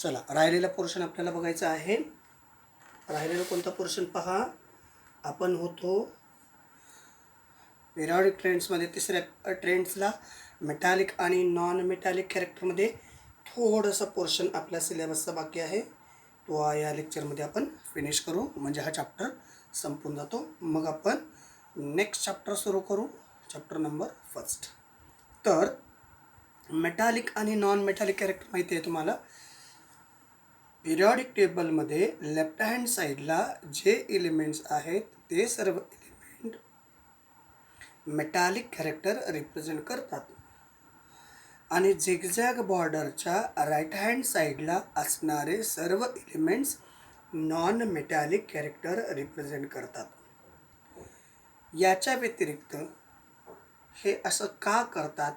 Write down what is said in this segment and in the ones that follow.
चला राहिलेला पोर्शन आपल्याला बघायचा आहे. राहिलेला कोणता पोर्शन पहा. आपण होतो पिरियॉडिक ट्रेंड्समध्ये. तिसऱ्या ट्रेंड्सला मेटॅलिक आणि नॉन मेटॅलिक कॅरेक्टरमध्ये थोडंसं पोर्शन आपल्या सिलेबसचा बाकी आहे. तो या लेक्चरमध्ये आपण फिनिश करू, म्हणजे हा चॅप्टर संपून जातो. मग आपण नेक्स्ट चॅप्टर सुरू करू, चॅप्टर नंबर 1. तर मेटॅलिक आणि नॉन मेटॅलिक कॅरेक्टर माहिती आहे तुम्हाला. पिरियॉडिक टेबलमध्ये लेफ्ट हँड साईडला जे एलिमेंट्स आहेत ते सर्व एलिमेंट मेटॅलिक कॅरेक्टर रिप्रेझेंट करतात, आणि झिगझॅग बॉर्डरच्या राईट हँड साईडला असणारे सर्व elements non metallic character represent करतात. याच्या व्यतिरिक्त हे असं का करतात,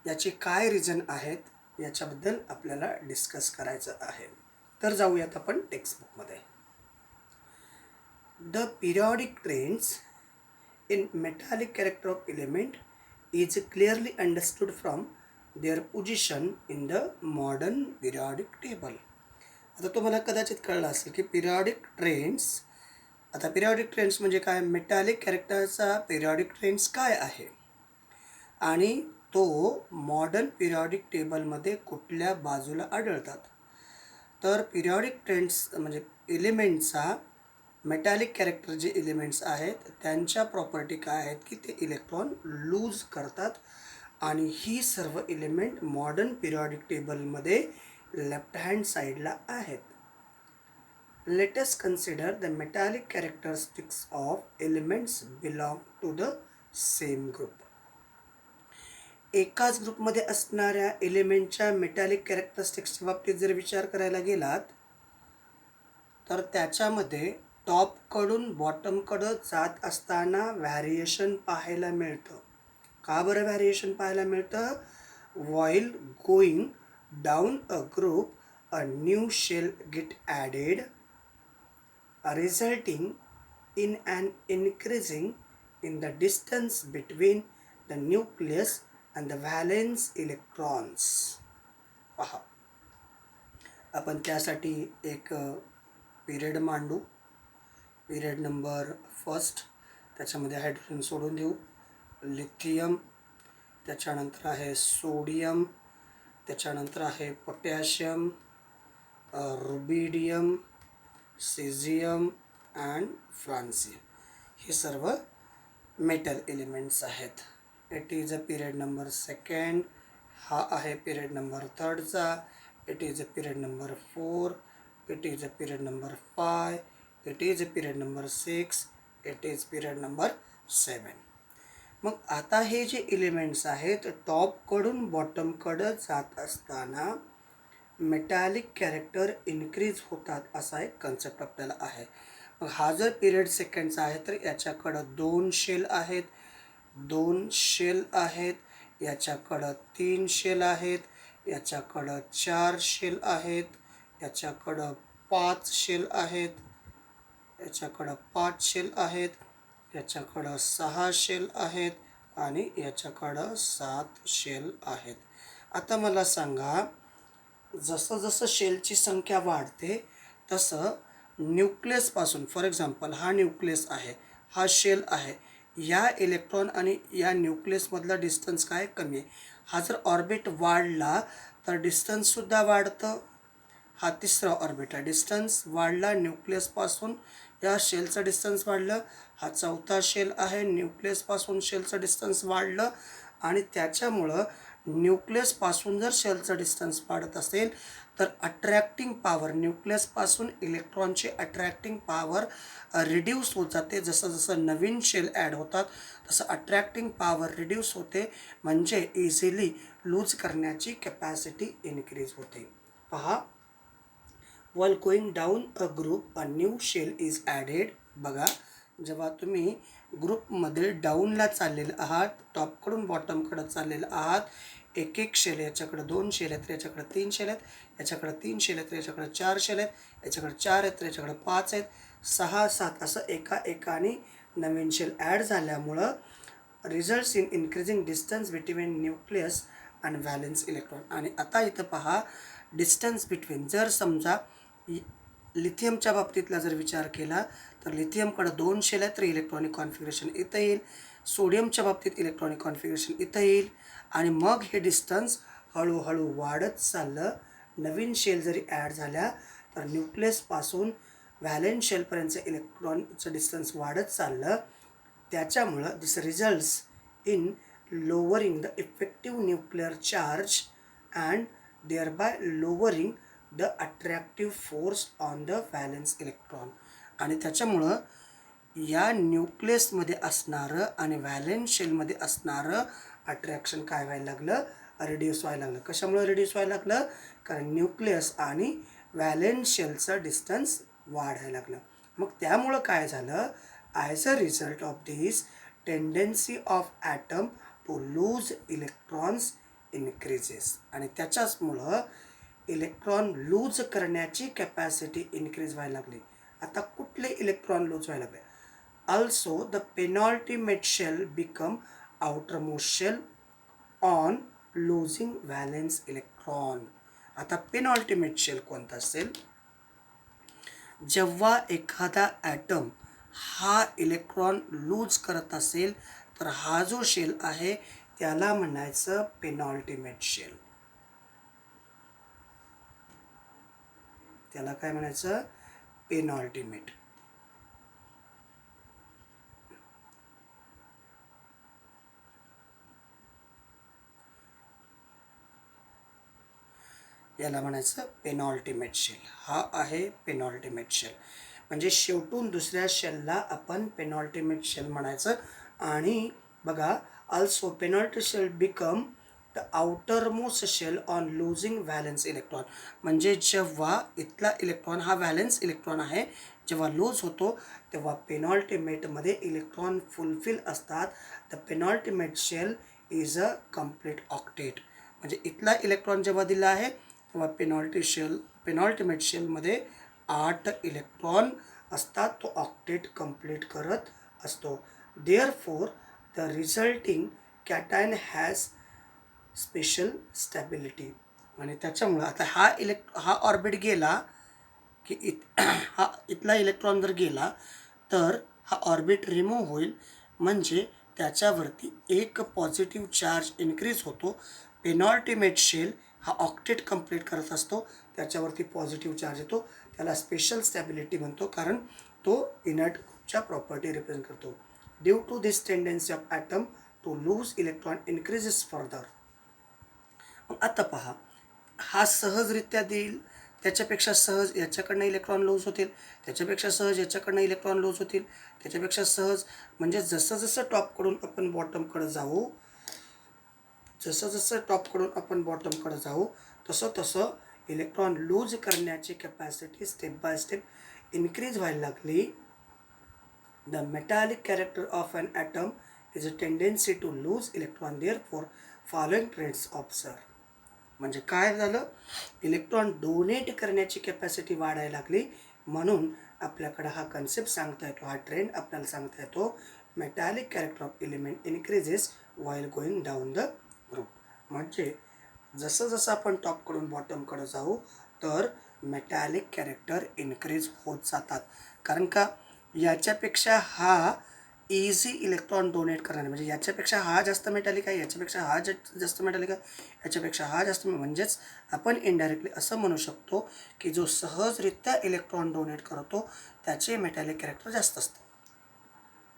याचे काय रिझन आहेत, याच्याबद्दल आपल्याला डिस्कस करायचं आहे. तर जाऊयात आपण टेक्स्टबुकमध्ये. The periodic trends in metallic character of element is clearly understood from their position in the modern periodic table. आता तुम्हाला कदाचित कळलं असेल की पिरियॉडिक ट्रेंड्स, आता पिरियॉडिक ट्रेंड्स म्हणजे काय, मेटॅलिक कॅरेक्टरचा पिरियॉडिक ट्रेंड्स काय आहे आणि तो मॉडर्न पिरियॉडिक टेबलमध्ये कुठल्या बाजूला आढळतात. तर पिरियॉडिक ट्रेंड्स म्हणजे एलिमेंटचा मेटॅलिक कॅरेक्टर जे एलिमेंट्स आहेत त्यांच्या प्रॉपर्टी काय आहेत की ते इलेक्ट्रॉन लूज करतात, आणि ही सर्व एलिमेंट मॉडर्न पिरियॉडिक टेबलमध्ये लेफ्ट हँड साईडला आहेत. Let us consider the metallic characteristics of elements belong to the same group. एकाच ग्रुपमध्ये असणाऱ्या एलिमेंटच्या मेटॅलिक कॅरेक्टरिस्टिक्सच्या बाबतीत जर विचार करायला गेलात तर त्याच्यामध्ये टॉपकडून बॉटमकडं जात असताना व्हॅरिएशन पाहायला मिळतं. का बरं व्हॅरिएशन पाहायला मिळतं? While going down a group a new shell get added, resulting in an increasing in the distance between the nucleus and the valence electrons. पहा, आपण त्यासाठी एक पिरियड मांडू. पिरियड नंबर 1, त्याच्यामध्ये हायड्रोजन सोडून देऊ. लिथियम, त्याच्यानंतर आहे सोडियम, त्याच्यानंतर आहे potassium, rubidium, caesium and francium. हे सर्व मेटल एलिमेंट्स आहेत. It is a period number 2. हा आहे पिरियड नंबर 3चा. It is a period number 4. It is a period number 5. It is a period number 6. It is period number 7. मग आता हे जे एलिमेंट्स आहेत टॉपकडून बॉटमकडं जात असताना मेटॅलिक कॅरेक्टर इन्क्रीज होतात असा एक कन्सेप्ट आपल्याला आहे. मग हा जर पिरियड सेकंडचा आहे तर याच्याकडं 2 शेल आहेत, 2 शेल आहेत, याच्याकडं 3 शेल आहेत, याच्याकडं 4 शेल आहेत, याच्याकडं 5 शेल आहेत, याच्याकडं 5 शेल आहेत, याच्याकडं 6 शेल आहेत आणि याच्याकडं 7 शेल आहेत. आता मला सांगा, जसं जसं शेलची संख्या वाढते तसं न्यूक्लियसपासून, फॉर एक्झाम्पल हा न्यूक्लियस आहे, हा शेल आहे, या इलेक्ट्रॉन आणि या न्यूक्लियसमधला डिस्टन्स काय कमी आहे. हा जर ऑर्बिट वाढला तर डिस्टन्ससुद्धा वाढतं. हा तिसरा ऑर्बिट आहे, डिस्टन्स वाढला न्यूक्लियसपासून, या शेलचं डिस्टन्स वाढलं. हा 4था शेल आहे, न्यूक्लियसपासून शेलचं डिस्टन्स वाढलं, आणि त्याच्यामुळं न्यूक्लियसपासून जर शेलचं डिस्टन्स वाढत असेल तर अट्रॅक्टिंग पॉवर, न्यूक्लियसपासून इलेक्ट्रॉनची अट्रॅक्टिंग पॉवर रिड्यूस होत जाते. जसं जसं नवीन शेल ॲड होतात तसं अट्रॅक्टिंग पॉवर रिड्यूस होते, म्हणजे इझिली लूज करण्याची कॅपॅसिटी इन्क्रीज होते. पहा, while going down a group a new shell is added. बघा, जेव्हा तुम्ही ग्रुपमध्ये डाऊनला चाललेले आहात, टॉपकडून बॉटमकडं चाललेलं आहात, एक एक शेल, याच्याकडे 2 शेल आहेत, याच्याकडे 3 शेल आहेत, याच्याकडे 3 शेल आहेत, याच्याकडे 4 शेल आहेत, याच्याकडे 4 आहेत, याच्याकडे 5 आहेत, 6, 7 असं एका एकाने नवीन शेल ॲड झाल्यामुळं results in increasing distance between nucleus and valence electron. आणि आता इथं पहा, डिस्टन्स बिटवीन, जर समजा लिथियमच्या बाबतीतला जर विचार केला तर लिथियमकडे 2 शेल आहेत तर इलेक्ट्रॉनिक कॉन्फिगरेशन इथं येईल. सोडियमच्या बाबतीत इलेक्ट्रॉनिक कॉन्फिगरेशन इथं येईल आणि मग हे डिस्टन्स हळूहळू वाढत चाललं. नवीन शेल जरी ॲड झाल्या तर न्यूक्लियसपासून व्हॅलेन्स शेलपर्यंतचं इलेक्ट्रॉनचं डिस्टन्स वाढत चाललं. त्याच्यामुळं this results in lowering the effective nuclear charge and thereby lowering the attractive force on the valence electron. आणि त्याच्यामुळं या न्यूक्लियसमध्ये असणारं आणि व्हॅलेन्स शेलमध्ये असणारं अट्रॅक्शन काय व्हायला लागलं, रिड्यूस व्हायला लागलं. कशामुळं रिड्यूस व्हायला लागलं, कारण न्यूक्लियस आणि व्हॅलेन्स शेलचं डिस्टन्स वाढायला लागलं. मग त्यामुळं काय झालं, as a result of this tendency of atom to lose electrons increases. आणि त्याच्याचमुळं इलेक्ट्रॉन लूज करण्याची कॅपॅसिटी इन्क्रीज व्हायला लागली. आता कुठले इलेक्ट्रॉन लूज व्हायला लागले, also the penultimate shell become outermost shell on losing valence electron. आता पेनॉल्टिमेट शेल कोणता असेल, जेव्हा एखादा ॲटम हा इलेक्ट्रॉन लूज करत असेल तर हा जो शेल आहे त्याला म्हणायचं पेनॉल्टिमेट शेल. त्याला काय म्हणायचं, पेनॉल्टिमेट. याला म्हणायचं पेनॉल्टिमेट शेल. हा आहे पेनॉल्टिमेट शेल. म्हणजे शेवटून दुसऱ्या शेलला आपण पेनॉल्टिमेट शेल म्हणायचं. आणि बघा, also penalty shell become the outermost shell on losing valence electron. म्हणजे जेव्हा इथला इलेक्ट्रॉन हा व्हॅलेन्स इलेक्ट्रॉन आहे, जेव्हा लूज होतो तेव्हा पेनॉल्टिमेटमध्ये इलेक्ट्रॉन फुलफिल असतात. The penultimate shell is a complete octet. म्हणजे इथला इलेक्ट्रॉन जेव्हा दिला आहे तेव्हा पेनॉल्टिमेट शेलमध्ये 8 इलेक्ट्रॉन असतात. तो ऑक्टेट कंप्लीट करत असतो. Therefore the resulting cation has special stability. आणि त्याच्यामुळं आता हा ऑर्बिट गेला की हा इथला इलेक्ट्रॉन जर गेला तर हा ऑर्बिट रिमूव्ह होईल. म्हणजे त्याच्यावरती एक पॉझिटिव्ह चार्ज इन्क्रीज होतो. पेनॉल्टिमेट शेल हा ऑक्टेट कंप्लीट करत असतो, त्याच्यावरती पॉझिटिव्ह चार्ज येतो. त्याला स्पेशल स्टॅबिलिटी म्हणतो, कारण तो इनर्ट ग्रुपच्या प्रॉपर्टी रिप्रेझेंट करतो. Due to this tendency of atom to lose electron increases further. मग आता पहा, हा सहजरित्या देईल, त्याच्यापेक्षा सहज याच्याकडनं इलेक्ट्रॉन लूज होतील, त्याच्यापेक्षा सहज याच्याकडनं इलेक्ट्रॉन लूज होतील, त्याच्यापेक्षा सहज. म्हणजे जसं जसं टॉपकडून आपण बॉटमकडे जाऊ, तसं तसं इलेक्ट्रॉन लूज करण्याची capacity step by step increase व्हायला लागली. The metallic character of an atom is a tendency to lose electron. Therefore following trends observe. म्हणजे काय झालं, इलेक्ट्रॉन डोनेट करण्याची कॅपॅसिटी वाढायला लागली. म्हणून आपल्याकडं हा कन्सेप्ट सांगता येतो, हा ट्रेंड आपल्याला सांगता येतो, metallic character of element increases while going down the group. म्हणजे जसं जसं आपण टॉपकडून बॉटमकडे जाऊ तर मेटॅलिक कॅरेक्टर इन्क्रीज होत जातात. कारण का, याच्यापेक्षा हा इझी इलेक्ट्रॉन डोनेट करणार, म्हणजे याच्यापेक्षा हा जास्त मेटॅलिक आहे, याच्यापेक्षा हा जास्त मेटॅलिक आहे, याच्यापेक्षा हा जास्त. म्हणजेच आपण इनडायरेक्टली असं म्हणू शकतो की जो सहजरित्या इलेक्ट्रॉन डोनेट करतो त्याचे मेटॅलिक कॅरेक्टर जास्त असतं.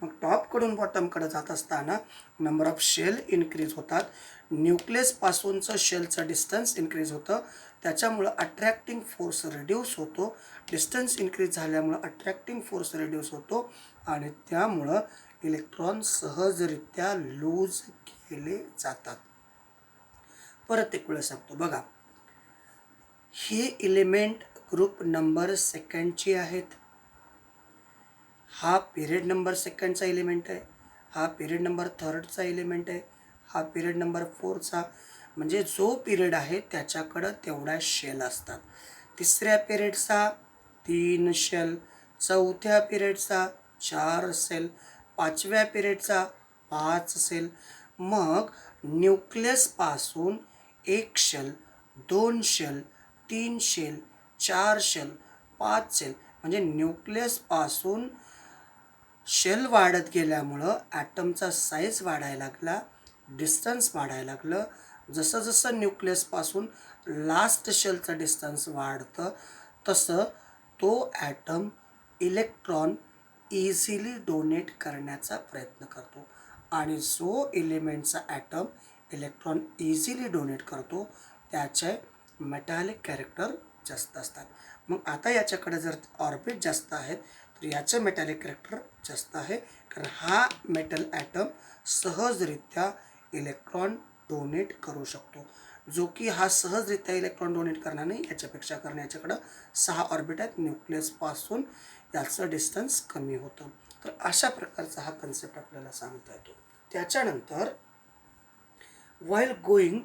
मग टॉपकडून बॉटमकडे जात असताना नंबर ऑफ शेल इन्क्रीज होतात. न्यूक्लियसपासूनचं शेलचं डिस्टन्स इन्क्रीज होतं. त्याच्यामुळं अट्रॅक्टिंग फोर्स रिड्यूस होतो. डिस्टन्स इन्क्रीज झाल्यामुळं अट्रॅक्टिंग फोर्स रिड्यूस होतो आणि त्यामुळं इलेक्ट्रॉन सहजरित्या लूज केले जातात. परत एक वेळ सांगतो बघा, हे एलिमेंट ग्रुप नंबर सेकंडची आहेत. हा पिरियड नंबर सेकंडचा एलिमेंट आहे, हा पिरियड नंबर थर्डचा एलिमेंट आहे, हा पिरियड नंबर 4चा. म्हणजे जो पिरियड आहे त्याच्याकडं तेवढ्या शेल असतात. तिसऱ्या पिरियडचा 3 शेल, चौथ्या पिरियडचा 4 शेल, 5व्या पिरियडचा 5 शेल. मग न्यूक्लियसपासून 1 shell, 2 shell, 3 shell, 4 shell, 5 shell, म्हणजे न्यूक्लियसपासून शेल वाढत गेल्यामुळं ॲटमचा साईज वाढायला लागला, डिस्टन्स वाढायला लागलं. जसं जसं न्यूक्लियसपासून लास्ट शेलचं डिस्टन्स वाढतं तसं तो ॲटम इलेक्ट्रॉन इझिली डोनेट करण्याचा प्रयत्न करतो. आणि जो एलिमेंटचा ॲटम इलेक्ट्रॉन इझिली डोनेट करतो त्याचे मेटॅलिक कॅरेक्टर जास्त असतात. मग आता याच्याकडे जर ऑर्बिट जास्त आहेत तर याचं मेटॅलिक कॅरेक्टर जास्त आहे, कारण हा मेटल ॲटम सहजरित्या इलेक्ट्रॉन डोनेट करू शकतो. जो की हा सहजरित्या इलेक्ट्रॉन डोनेट करणार नाही, याच्यापेक्षा कारण याच्याकडं 6 ऑर्बिट आहेत, न्यूक्लियसपासून याचं डिस्टन्स कमी होतं. तर अशा प्रकारचा हा कन्सेप्ट आपल्याला सांगता येतो. त्याच्यानंतर while going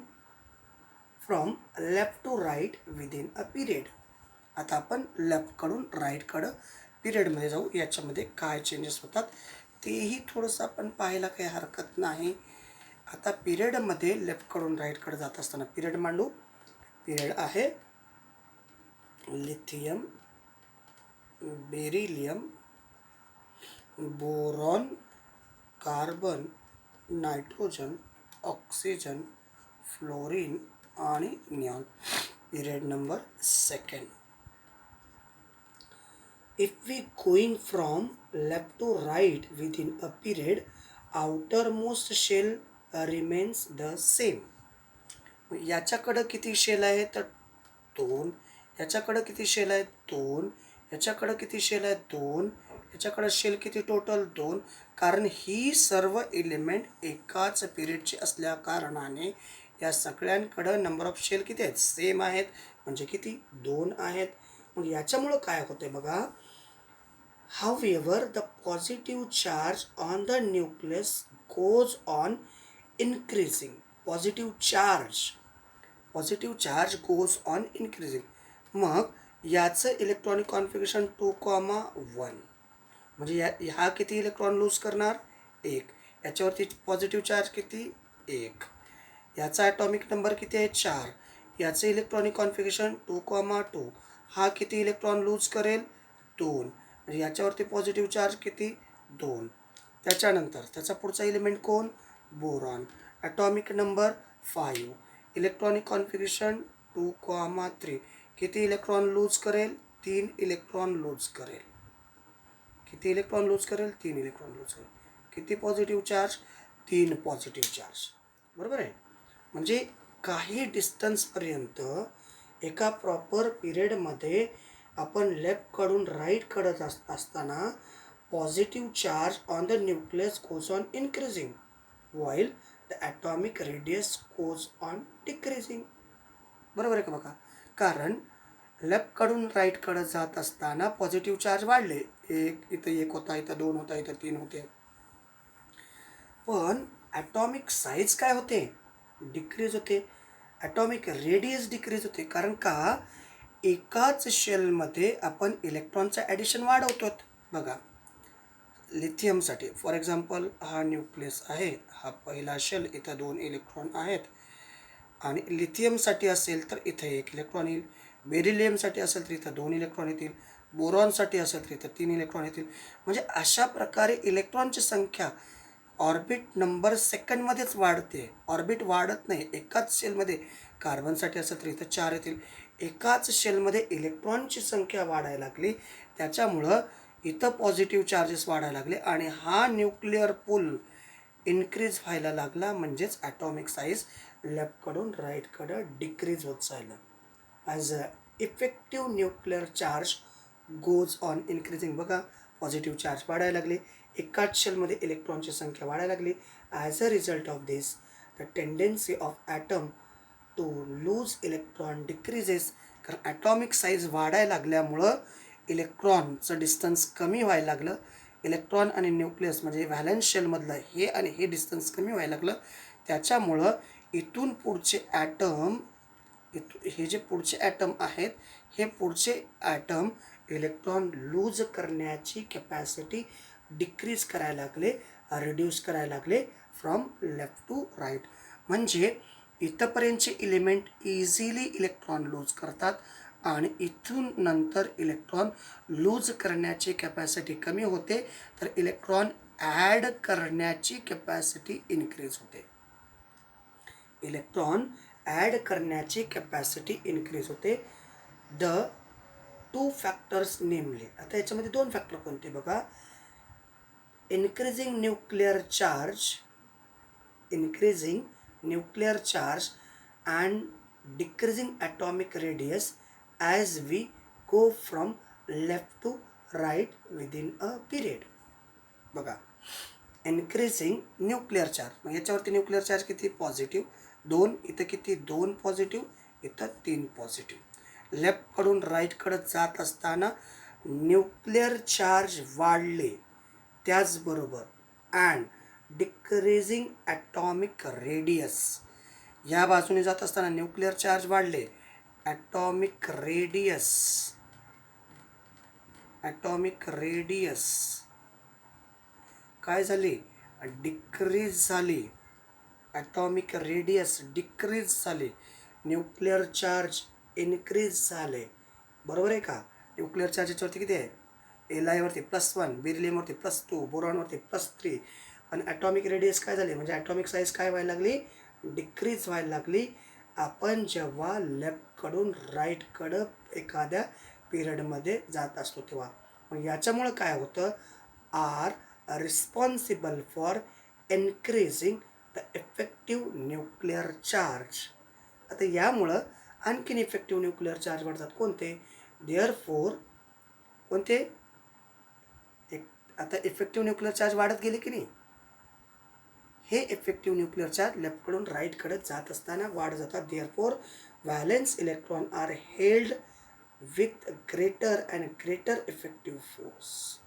from left to right within a period. आता आपण लेफ्टकडून राईटकडं पिरियडमध्ये जाऊ. याच्यामध्ये काय चेंजेस होतात तेही थोडंसं आपण पाहायला काही हरकत नाही. आता पिरियडमध्ये लेफ्टकडून राईटकडे जात असताना पिरियड मांडू. पिरियड आहे lithium, beryllium, boron, carbon, nitrogen, oxygen, fluorine आणि neon. Period number second. If we going from left to right within a period, outermost shell remains the same. याच्याकडं किती शेल आहे तर 2, याच्याकडं किती शेल आहेत 2, याच्याकडं किती शेल आहेत 2, याच्याकडं शेल किती टोटल 2. कारण ही सर्व एलिमेंट एकाच पिरियडची असल्या कारणाने या सगळ्यांकडं नंबर ऑफ शेल किती आहेत सेम आहेत, म्हणजे किती 2 आहेत. मग याच्यामुळं काय होते बघा. However, the positive charge on the nucleus goes on increasing. Positive charge goes on increasing. मग याचं इलेक्ट्रॉनिक कॉन्फिगरेशन 2,1. म्हणजे ह्या किती इलेक्ट्रॉन लूज करणार 1. याच्यावरती पॉझिटिव्ह चार्ज किती 1. याचा ॲटॉमिक नंबर किती आहे 4. याचं इलेक्ट्रॉनिक कॉन्फिगरेशन 2,2. हा किती इलेक्ट्रॉन लूज करेल 2. म्हणजे याच्यावरती पॉझिटिव्ह चार्ज किती 2. त्याच्यानंतर त्याचा पुढचा एलिमेंट कोण boron. Atomic number 5. Electronic configuration 2,3. किती इलेक्ट्रॉन लूज करेल 3 इलेक्ट्रॉन लूज करेल. किती इलेक्ट्रॉन लूज करेल 3 इलेक्ट्रॉन लूज करेल. किती पॉझिटिव्ह चार्ज 3 पॉझिटिव्ह चार्ज. बरोबर आहे. म्हणजे काही डिस्टन्सपर्यंत एका प्रॉपर पिरियडमध्ये आपण लेफ्टकडून राईटकडं असताना positive charge on the nucleus goes on increasing while the atomic radius goes on decreasing. बरोबर आहे का बघा. कारण लेफ्टकडून राईटकडं जात असताना पॉझिटिव्ह चार्ज वाढले, इथं 1 होता, इथं 2 होता, इथं 3 होते. पण ॲटॉमिक साईज काय होते डिक्रीज होते. ॲटॉमिक रेडियस डिक्रीज होते. कारण का एकाच शेलमध्ये आपण इलेक्ट्रॉनचं ॲडिशन वाढवतो. बघा लिथियमसाठी फॉर एक्झाम्पल हा न्यूक्लियस आहे, हा पहिला शेल, इथं 2 इलेक्ट्रॉन आहेत. आणि लिथियमसाठी असेल तर इथं 1 इलेक्ट्रॉन येईल. बेरिलियमसाठी असेल तर इथं 2 इलेक्ट्रॉन येतील. बोरॉनसाठी असेल तर इथं 3 इलेक्ट्रॉन येतील. म्हणजे अशा प्रकारे इलेक्ट्रॉनची संख्या ऑर्बिट नंबर सेकंडमध्येच वाढते. ऑर्बिट वाढत नाही एकाच शेलमध्ये. कार्बनसाठी असेल तर इथं 4 येतील. एकाच शेलमध्ये इलेक्ट्रॉनची संख्या वाढायला लागली, त्याच्यामुळं इथं पॉझिटिव्ह चार्जेस वाढायला लागले आणि हा न्यूक्लिअर पूल इन्क्रीज व्हायला लागला. म्हणजेच ॲटॉमिक साईज लेफ्टकडून राईटकडं डिक्रीज होत चाललं. As a effective nuclear charge goes on increasing. बघा पॉझिटिव्ह चार्ज वाढायला लागले, एकाच शेलमध्ये इलेक्ट्रॉनची संख्या वाढायला लागली. As a result of this the tendency of atom to lose electron decreases. कारण ॲटॉमिक साईज वाढायला लागल्यामुळं इलेक्ट्रॉनचं डिस्टन्स कमी व्हायला लागलं. इलेक्ट्रॉन आणि न्यूक्लियस म्हणजे व्हॅलन्स शेलमधलं हे आणि हे डिस्टन्स कमी व्हायला लागलं. त्याच्यामुळं इथून पुढचे ॲटम, हे जे पुढचे ॲटम आहेत हे पुढचे ॲटम इलेक्ट्रॉन लूज करण्याची कॅपॅसिटी डिक्रीज करायला लागले, रिड्यूस करायला लागले फ्रॉम लेफ्ट टू राईट. म्हणजे इथंपर्यंतचे इलिमेंट इझिली इलेक्ट्रॉन लूज करतात आणि इथून नंतर इलेक्ट्रॉन लूज करण्याची कॅपॅसिटी कमी होते, तर इलेक्ट्रॉन ॲड करण्याची कॅपॅसिटी इन्क्रीज होते. इलेक्ट्रॉन ॲड करण्याची कॅपॅसिटी इन्क्रीज होते. द टू फॅक्टर्स नेमले, आता याच्यामध्ये दोन फॅक्टर कोणते बघा, increasing nuclear charge and decreasing atomic radius as we go from left to right within a period. बघा, इन्क्रीजिंग न्यूक्लिअर चार्ज, मग याच्यावरती न्यूक्लिअर चार्ज किती, पॉझिटिव्ह 2, इथं किती 2 पॉझिटिव्ह, इथं 3 पॉझिटिव्ह. लेफ्टकडून राईटकडं जात असताना न्यूक्लिअर चार्ज वाढले, त्याचबरोबर अँड डिक्रीजिंग ॲटॉमिक रेडियस, या बाजूने जात असताना न्यूक्लिअर चार्ज वाढले, ॲटॉमिक रेडियस काय झाली, डिक्रीज झाली. ॲटॉमिक रेडियस डिक्रीज झाले, न्यूक्लिअर चार्ज इन्क्रीज झाले. बरोबर आहे का. न्यूक्लिअर चार्ज याच्यावरती किती आहे, एलआयवरती +1, बेरिलियमवरती +2, बोरॉनवरती +3. पण ॲटॉमिक रेडियस काय झाली, म्हणजे ॲटॉमिक साईज काय व्हायला लागली, डिक्रीज व्हायला लागली. आपण जेव्हा लेफ्टकडून राईटकडं एखाद्या पिरियडमध्ये जात असतो तेव्हा. मग याच्यामुळं काय होतं, are responsible for increasing the effective nuclear charge. आता यामुळं आणखीन इफेक्टिव्ह न्यूक्लिअर चार्ज वाढतात. कोणते, देअरफोर कोणते, आता इफेक्टिव्ह न्यूक्लिअर चार्ज वाढत गेले की नाही, हे इफेक्टिव्ह न्यूक्लिअर चार्ज लेफ्टकडून राईटकडे जात असताना वाढ जातात. Therefore valence electron are held with greater and greater effective force.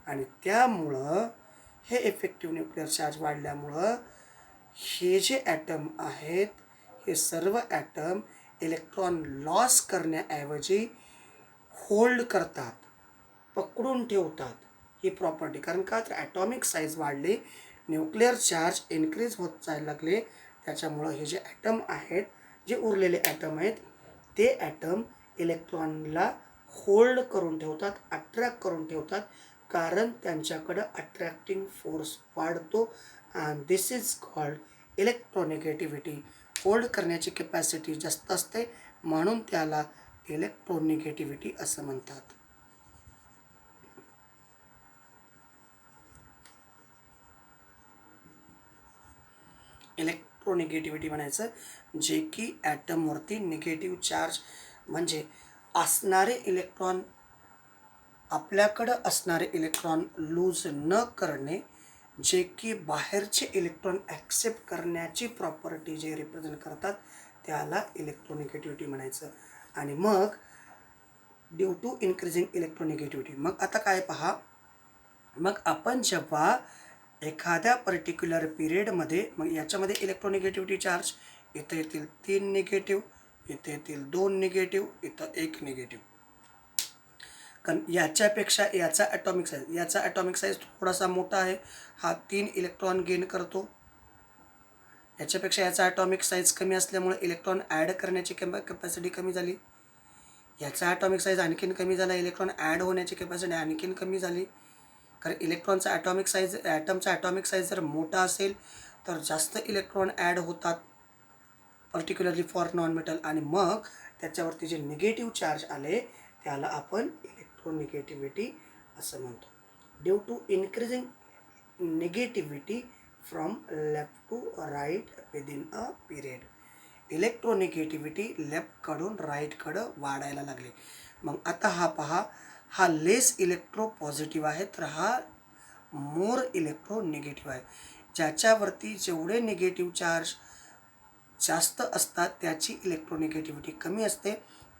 आणि त्यामुळं हे इफेक्टिव्ह न्यूक्लिअर चार्ज वाढल्यामुळं हे जे ॲटम आहेत, हे सर्व ॲटम इलेक्ट्रॉन लॉस करण्याऐवजी होल्ड करतात, पकडून ठेवतात ही प्रॉपर्टी. कारण का, तर ॲटॉमिक साईज वाढली, न्यूक्लिअर चार्ज इन्क्रीज होत जायला लागले, त्याच्यामुळं हे जे ॲटम आहेत, जे उरलेले ॲटम आहेत, ते ॲटम इलेक्ट्रॉनला होल्ड करून ठेवतात, अट्रॅक्ट करून ठेवतात, कारण त्यांच्याकडं अट्रॅक्टिंग फोर्स वाढतो. And this is called electronegativity. Hold करण्याची कॅपॅसिटी जास्त असते, म्हणून त्याला इलेक्ट्रोनिगेटिव्हिटी असं म्हणतात. इलेक्ट्रोनिगेटिव्हिटी म्हणायचं जे की ॲटमवरती निगेटिव्ह चार्ज, म्हणजे असणारे इलेक्ट्रॉन, आपल्याकडं असणारे इलेक्ट्रॉन लूज न करणे, जे की बाहेरचे इलेक्ट्रॉन ॲक्सेप्ट करण्याची प्रॉपर्टी जे रिप्रेझेंट करतात, त्याला इलेक्ट्रोनिगेटिव्हिटी म्हणायचं. आणि मग ड्यू टू इन्क्रीजिंग इलेक्ट्रोनिगेटिव्हिटी, मग आता काय पहा, मग आपण जेव्हा एखाद्या पर्टिक्युलर पिरियडमध्ये, मग याच्यामध्ये इलेक्ट्रोनिगेटिव्हिटी चार्ज, इथं येतील 3 निगेटिव्ह, इथे येतील 2 निगेटिव्ह, इथं 1 निगेटिव्ह. कारण याच्यापेक्षा याचा ॲटॉमिक साईज थोडासा मोठा आहे, हा 3 इलेक्ट्रॉन गेन करतो. याच्यापेक्षा याचा ॲटॉमिक साईज कमी असल्यामुळे इलेक्ट्रॉन ॲड करण्याची कॅपॅसिटी कमी झाली. याचा ॲटॉमिक साईज आणखीन कमी झाला, इलेक्ट्रॉन ॲड होण्याची कॅपॅसिटी आणखीन कमी झाली. कारण इलेक्ट्रॉनचा ॲटॉमिक साईज, ॲटमचा ॲटॉमिक साईज जर मोठा असेल तर जास्त इलेक्ट्रॉन ॲड होतात, पर्टिक्युलरली फॉर नॉन मेटल. आणि मग त्याच्यावरती जे निगेटिव्ह चार्ज आले, त्याला आपण इलेक्ट्रोनिगेटिव्हिटी असं म्हणतो. Due to increasing negativity from left to right within a period. Electronegativity लेफ्टकडून राईटकडं वाढायला लागले. मग आता हा पहा, हा लेस इलेक्ट्रो पॉझिटिव्ह आहे, तर हा मोर इलेक्ट्रो निगेटिव्ह आहे. ज्याच्यावरती जेवढे निगेटिव्ह चार्ज जास्त असतात त्याची इलेक्ट्रोनिगेटिव्हिटी कमी असते,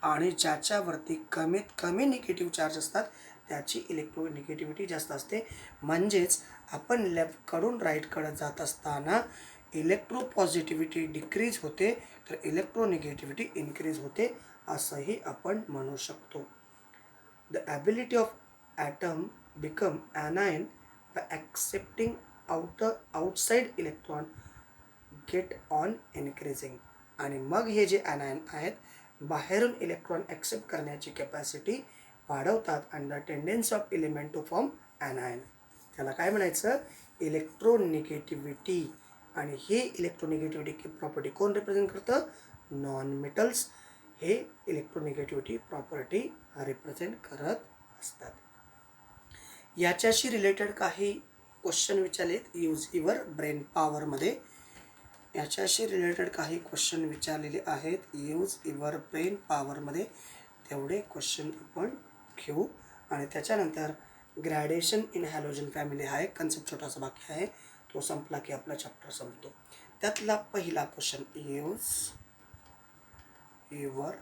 आणि ज्याच्यावरती कमीत कमी निगेटिव्ह चार्ज असतात त्याची इलेक्ट्रोनिगेटिव्हिटी जास्त असते. म्हणजेच आपण लेफ्टकडून राईटकडं जात असताना इलेक्ट्रो पॉझिटिव्हिटी डिक्रीज होते, तर इलेक्ट्रोनिगेटिव्हिटी इन्क्रीज होते, असंही आपण म्हणू शकतो. The ability of atom become anion by accepting outside electron केट ऑन इन्क्रीजिंग. आणि मग हे जे ॲनायन आहेत बाहेरून इलेक्ट्रॉन ॲक्सेप्ट करण्याची कॅपॅसिटी वाढवतात and the tendency of element to form anion. त्याला काय म्हणायचं? इलेक्ट्रोनिगेटिव्हिटी. आणि हे इलेक्ट्रोनिगेटिव्हिटी प्रॉपर्टी कोण रिप्रेझेंट करतं? नॉन मेटल्स हे इलेक्ट्रोनिगेटिव्हिटी प्रॉपर्टी रिप्रेझेंट करत असतात. याच्याशी रिलेटेड काही क्वेश्चन विचारलेत यूज युअर ब्रेन पॉवरमध्ये. याच्याशी रिलेटेड काही क्वेश्चन विचारलेले आहेत यूज युअर ब्रेन पॉवरमध्ये. तेवढे क्वेश्चन आपण घेऊ आणि त्याच्यानंतर ग्रॅडेशन इन हॅलोजन फॅमिली हा एक कन्सेप्ट छोटासा बाकी आहे, तो संपला की आपला चॅप्टर संपतो. त्यातला पहिला question, use your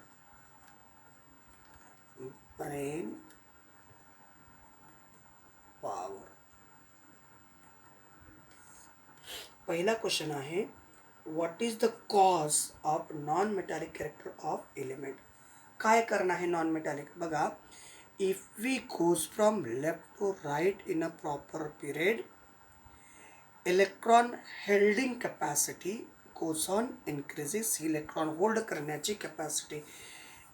brain power. पहिला क्वेश्चन आहे, what is the cause of non metallic character of element. काय करणं आहे नॉन मेटॅलिक? बघा, if we goes from left to right in a proper period, electron holding capacity goes on increases. Electron hold करण्याची capacity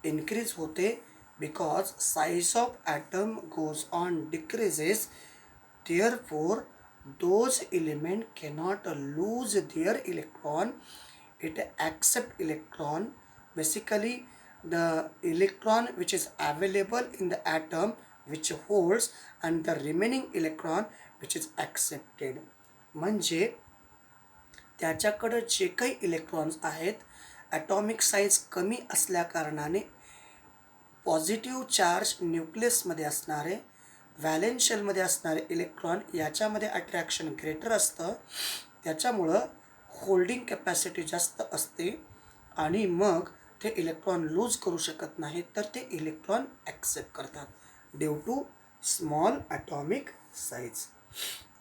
increase होते because size of atom goes on decreases. Therefore, those element cannot lose their electron. It accept electron. Basically, the electron which is available in the atom which holds and the remaining electron which is accepted. म्हणजे त्याच्याकडे जे काही electrons आहेत atomic size कमी असल्या कारणाने positive charge न्यूक्लियसमध्ये असणारे valence शेलमध्ये असणारे इलेक्ट्रॉन याच्यामध्ये अट्रॅक्शन ग्रेटर असतं, त्याच्यामुळं होल्डिंग कॅपॅसिटी जास्त असते आणि मग ते इलेक्ट्रॉन लूज करू शकत नाहीत, तर ते इलेक्ट्रॉन ॲक्सेप्ट करतात due to small atomic size.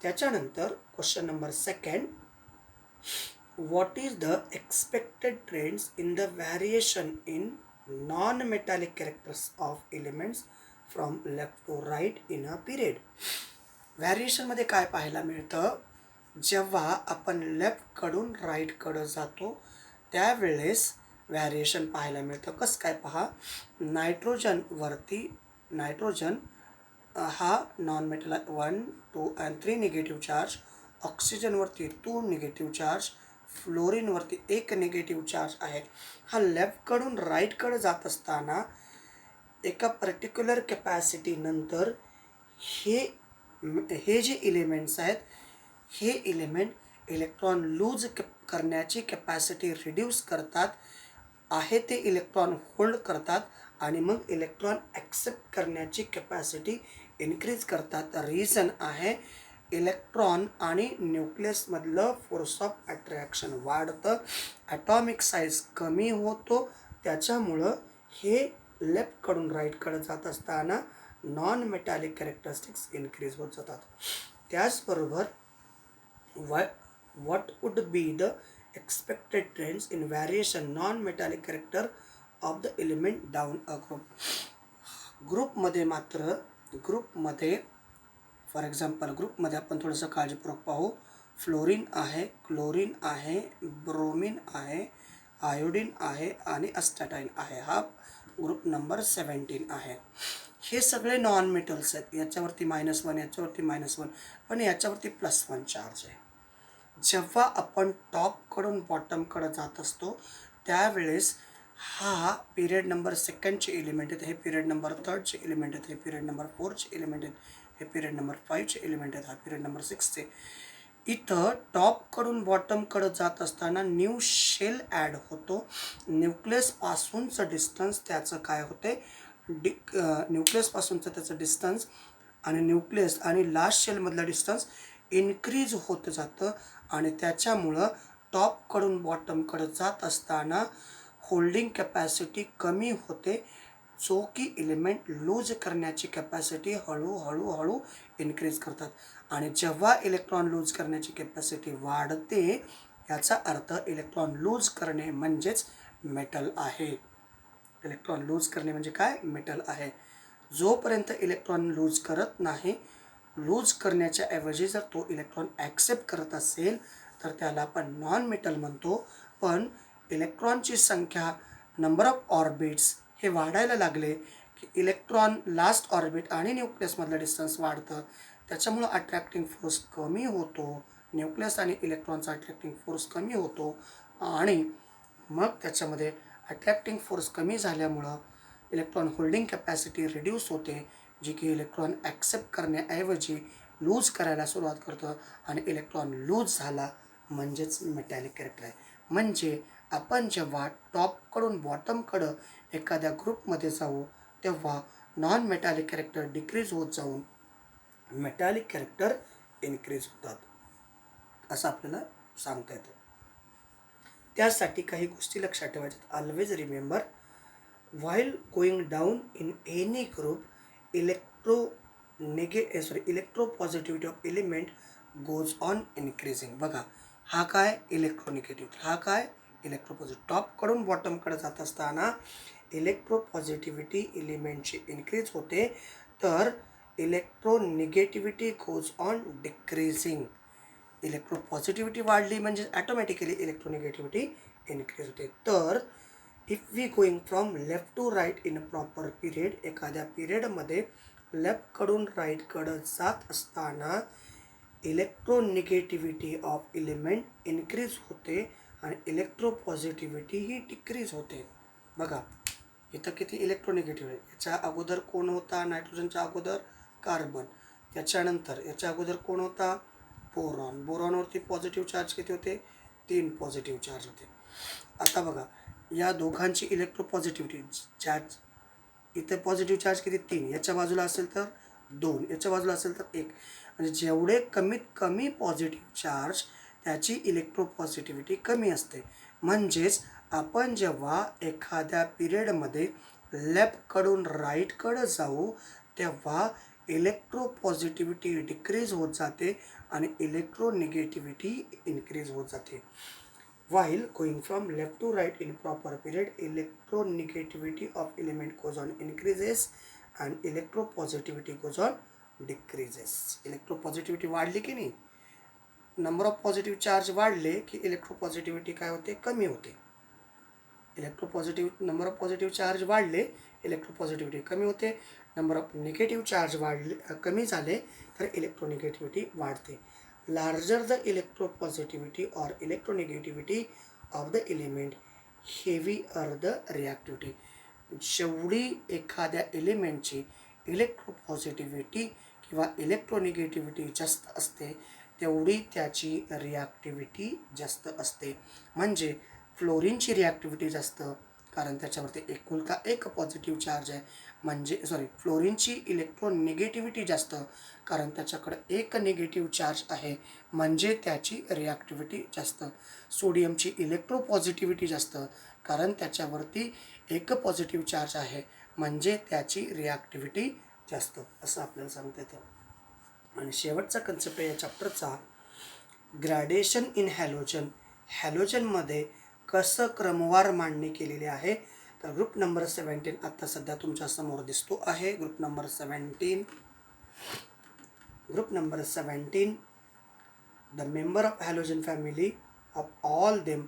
त्याच्यानंतर question number second, what is the expected trends in the variation in non metallic characters of elements from left to right in a period. व्हॅरिएशनमध्ये काय पाहायला मिळतं? जेव्हा आपण लेफ्टकडून राईटकडं जातो त्यावेळेस व्हॅरिएशन पाहायला मिळतं. कसं काय पहा, नायट्रोजनवरती नायट्रोजन हा non metal 1, 2 and 3 negative charge, ऑक्सिजनवरती 2 निगेटिव्ह चार्ज, फ्लोरीनवरती 1 निगेटिव्ह चार्ज आहे. हा लेफ्टकडून राईटकडं जात असताना एका पर्टिक्युलर कॅपॅसिटी नंतर हे जे इलेमेंट्स आहेत हे इलेमेंट इलेक्ट्रॉन लूज करण्याची कॅपॅसिटी रिड्यूस करतात, आहे ते इलेक्ट्रॉन होल्ड करतात आणि मग इलेक्ट्रॉन ॲक्सेप्ट करण्याची कॅपॅसिटी इन्क्रीज करतात. रिझन आहे इलेक्ट्रॉन आणि न्यूक्लियसमधलं फोर्स ऑफ अट्रॅक्शन वाढतं, ॲटॉमिक साईज कमी होतो, त्याच्यामुळं हे लेफ्टकडून राईटकडे जात असताना नॉन मेटॅलिक कॅरेक्टरिस्टिक्स इन्क्रीज होत जातात. त्याचबरोबर what would be the expected trends in variation non-metallic character of the element down a group. ग्रुपमध्ये फॉर एक्झाम्पल ग्रुपमध्ये आपण थोडंसं काळजीपूर्वक पाहू. फ्लोरीन आहे, क्लोरीन आहे, ब्रोमीन आहे, आयोडीन आहे आणि अस्टॅटाईन आहे. हा ग्रुप नंबर 17 आहे. हे सगळे नॉन मेटल्स आहेत. याच्यावरती -1, याच्यावरती -1, पण याच्यावरती +1 चार्ज आहे. जेव्हा आपण टॉपकडून बॉटमकडं जात असतो त्यावेळेस हा पिरियड नंबर 2चे एलिमेंट आहेत, हे पिरियड नंबर 3चे एलिमेंट आहेत, हे पिरियड नंबर 4चे एलिमेंट आहेत, हे पिरियड नंबर 5चे एलिमेंट आहेत, हा पिरियड नंबर 6चे. इथं टॉपकडून बॉटमकडं जात असताना न्यू शेल ॲड होतो. न्यूक्लियसपासूनचं डिस्टन्स त्याचं काय होते, न्यूक्लियसपासूनचं त्याचं डिस्टन्स आणि न्यूक्लियस आणि लास्ट शेलमधलं डिस्टन्स इन्क्रीज होत जातं आणि त्याच्यामुळं टॉपकडून बॉटमकडं जात असताना होल्डिंग कॅपॅसिटी कमी होते, जो की एलिमेंट लूज करण्याची कॅपॅसिटी हळूहळू इन्क्रीज करतात. आणि जेव्हा इलेक्ट्रॉन लूज करण्याची कॅपॅसिटी वाढते याचा अर्थ इलेक्ट्रॉन लूज करणे म्हणजेच मेटल आहे. इलेक्ट्रॉन लूज करणे म्हणजे काय, मेटल आहे. जोपर्यंत इलेक्ट्रॉन लूज करत नाही, लूज करण्याच्या ऐवजी जर तो इलेक्ट्रॉन ॲक्सेप्ट करत असेल तर त्याला आपण नॉन मेटल म्हणतो. पण इलेक्ट्रॉनची संख्या, नंबर ऑफ ऑर्बिट्स हे वाढायला लागले की इलेक्ट्रॉन लास्ट ऑर्बिट आणि न्यूक्लियसमधलं डिस्टन्स वाढतं. त्याच्यामुळं अट्रॅक्टिंग फोर्स कमी होतो. न्यूक्लियस आणि इलेक्ट्रॉनचा अट्रॅक्टिंग फोर्स कमी होतो आणि मग त्याच्यामध्ये अट्रॅक्टिंग फोर्स कमी झाल्यामुळं इलेक्ट्रॉन होल्डिंग कॅपॅसिटी रिड्यूस होते, जी की इलेक्ट्रॉन ॲक्सेप्ट करण्याऐवजी लूज करायला सुरुवात करतं आणि इलेक्ट्रॉन लूज झाला म्हणजेच मेटॅलिक कॅरेक्टर आहे. म्हणजे आपण जेव्हा टॉपकडून बॉटमकडं एखाद्या ग्रुपमध्ये जाऊ तेव्हा नॉन मेटॅलिक कॅरेक्टर डिक्रीज होत जाऊन मेटॅलिक कॅरेक्टर इन्क्रीज होतात, असं आपल्याला सांगता येतं. त्यासाठी काही गोष्टी लक्षात ठेवायच्यात. Always remember, while going down in any group electropositivity of element goes on increasing. बघा, हा काय इलेक्ट्रोनिगेटिव्हिटी, हा काय इलेक्ट्रोपॉझिटिव्ह. टॉपकडून बॉटमकडे जात असताना इलेक्ट्रोपॉझिटिव्हिटी एलिमेंटची इन्क्रीज होते, तर electronegativity goes on decreasing. Electropositivity वाढली म्हणजे ॲटोमॅटिकली इलेक्ट्रोनिगेटिव्हिटी इन्क्रीज होते. तर if we going from left to right in a proper period, एखाद्या पिरियडमध्ये लेफ्टकडून राईटकडं जात असताना इलेक्ट्रोनिगेटिव्हिटी ऑफ एलिमेंट इन्क्रीज होते आणि इलेक्ट्रोपॉझिटिव्हिटी ही डिक्रीज होते. बघा, इथं किती इलेक्ट्रोनिगेटिव्ह आहे. याच्या अगोदर कोण होता? नायट्रोजनच्या अगोदर कार्बन. त्याच्यानंतर याच्या अगोदर कोण होता? बोरॉन. बोरॉनवरती पॉझिटिव्ह चार्ज किती होते? 3 पॉझिटिव्ह चार्ज होते. आता बघा, या दोघांची इलेक्ट्रोपॉझिटिव्हिटी चार्ज, इथे पॉझिटिव्ह चार्ज किती? 3. याच्या बाजूला असेल तर 2, याच्या बाजूला असेल तर 1. म्हणजे जेवढे कमीत कमी पॉझिटिव्ह चार्ज त्याची इलेक्ट्रोपॉझिटिव्हिटी कमी असते. म्हणजेच आपण जेव्हा एखाद्या पिरियडमध्ये लेफ्टकडून राईटकडं जाऊ तेव्हा इलेक्ट्रोपॉझिटिव्हिटी डिक्रीज होत जाते आणि इलेक्ट्रोनिगेटिव्हिटी इन्क्रीज होत जाते. While going from left to right in proper period, electronegativity of element goes on increases and electropositivity goes on decreases. इलेक्ट्रोपॉझिटिव्हिटी वाढली की नाही, नंबर ऑफ पॉझिटिव्ह चार्ज वाढले की इलेक्ट्रोपॉझिटिव्हिटी काय होते? कमी होते. नंबर ऑफ पॉझिटिव्ह चार्ज वाढले, इलेक्ट्रोपॉझिटिव्हिटी कमी होते. नंबर ऑफ निगेटिव्ह चार्ज कमी झाले तर इलेक्ट्रोनिगेटिव्हिटी वाढते. Larger the electropositivity or electronegativity of the element, heavier the reactivity. जेवढी एखाद्या एलिमेंटची इलेक्ट्रोपॉझिटिव्हिटी किंवा इलेक्ट्रोनिगेटिव्हिटी जास्त असते तेवढी त्याची रिॲक्टिव्हिटी जास्त असते. म्हणजे फ्लोरीनची रिॲक्टिव्हिटी जास्त, कारण त्याच्यावरती एकुलता एक पॉझिटिव्ह चार्ज आहे. फ्लोरीनची इलेक्ट्रोनिगेटिव्हिटी जास्त, कारण त्याच्याकडे एक निगेटिव्ह चार्ज आहे, म्हणजे त्याची रिॲक्टिव्हिटी जास्त. सोडियमची इलेक्ट्रोपॉझिटिव्हिटी जास्त, कारण त्याच्यावरती एक पॉझिटिव्ह चार्ज आहे, म्हणजे त्याची रिॲक्टिव्हिटी जास्त, असं आपल्याला सांगता येतं. आणि शेवटचा कन्सेप्ट आहे या चॅप्टरचा, ग्रॅडेशन इन हॅलोजन. हॅलोजनमध्ये कसं क्रमवार मांडणी केलेली आहे. तर ग्रुप नंबर 17 आत्ता सध्या तुमच्यासमोर दिसतो आहे. Group number 17, the member of halogen family of all them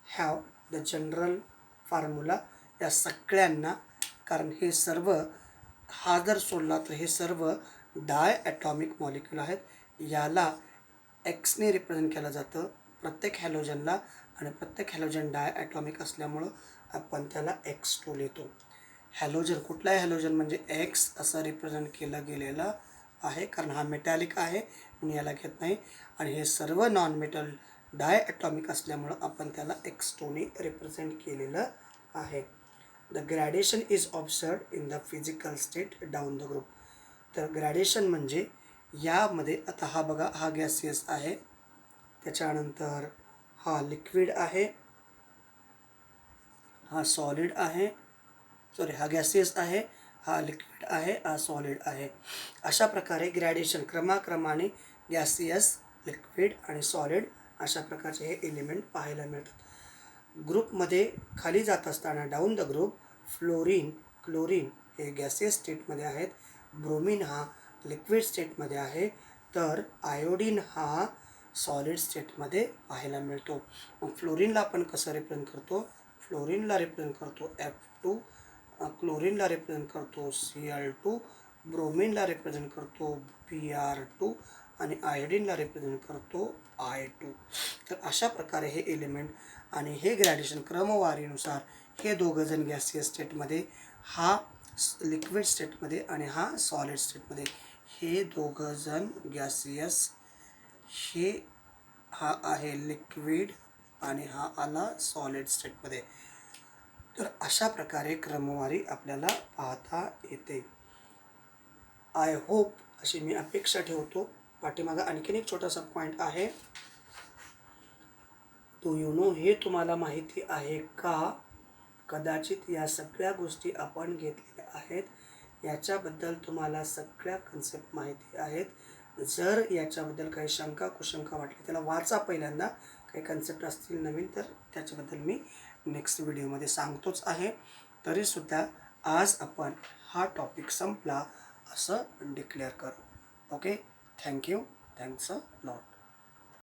have the general formula. या सगळ्यांना, कारण हे सर्व, हा जर सोडला तर हे सर्व डाय ॲटॉमिक मॉलिक्यूल आहेत. याला एक्सने रिप्रेझेंट केलं जातं प्रत्येक हॅलोजनला, आणि प्रत्येक हॅलोजन डाय ॲटॉमिक असल्यामुळं आपण त्याला X2 लिहितो. हॅलोजन, कुठलाही हॅलोजन म्हणजे एक्स असं रिप्रेझेंट केलं गेलेलं आहे, कारण हा मेटॅलिक आहे म्हणून याला घेत नाही. आणि हे सर्व नॉन मेटल डाय ॲटॉमिक असल्यामुळं आपण त्याला X2ने रिप्रेझेंट केलेलं आहे. The gradation is observed in the physical state down the group. तर ग्रॅडेशन म्हणजे यामध्ये, आता हा बघा, हा गॅसियस आहे, त्याच्यानंतर हा लिक्विड आहे, हा सॉलिड आहे, हा गॅसियस आहे, हा लिक्विड आहे, हा सॉलिड आहे. अशा प्रकारे ग्रॅडेशन क्रमाक्रमाने गॅसियस, लिक्विड आणि सॉलिड अशा प्रकारचे हे एलिमेंट पाहायला मिळतात. ग्रुपमध्ये खाली जात असताना डाऊन द ग्रुप, क्लोरीन हे गॅसियस स्टेटमध्ये आहेत, ब्रोमीन हा लिक्विड स्टेटमध्ये आहे, तर आयोडीन हा सॉलिड स्टेटमध्ये पाहायला मिळतो. मग फ्लोरीनला आपण कसं रिप्रेझेंट करतो? फ्लोरीनला रिप्रेझेंट करतो F2, क्लोरीनला रिप्रेझेंट करतो Cl2, ब्रोमीनला रिप्रेझेंट करतो Br2 आणि आयोडीनला रिप्रेझेंट करतो I2. तर अशा प्रकारे हे एलिमेंट आणि हे ग्रॅड्युएशन क्रमवारीनुसार हे दोघं जण गॅसियस स्टेटमध्ये, हा लिक्विड स्टेटमध्ये आणि हा सॉलिड स्टेटमध्ये, हे दोघं जण गॅसियस, हे हा आहे लिक्विड आणि हा आला सॉलिड स्टेटमध्ये. तर अशा प्रकारे क्रमवारी आपल्याला पाहता येते. आय होप, अशी मी अपेक्षा ठेवतो. पाठीमागं आणखीन एक छोटासा पॉईंट आहे. डू यू नो, हे तुम्हाला माहिती आहे का? कदाचित या सगळ्या गोष्टी आपण घेतलेल्या आहेत, याच्याबद्दल तुम्हाला सगळ्या कन्सेप्ट माहिती आहेत. जर याच्याबद्दल काही शंका कुशंका वाटली, त्याला वाचा पहिल्यांदा. काही कन्सेप्ट असतील नवीन तर त्याच्याबद्दल मी नेक्स्ट व्हिडिओमध्ये सांगतोच आहे. तरीसुद्धा आज आपण हा टॉपिक संपला असं डिक्लेअर करू. Okay, thank you, thanks a lot.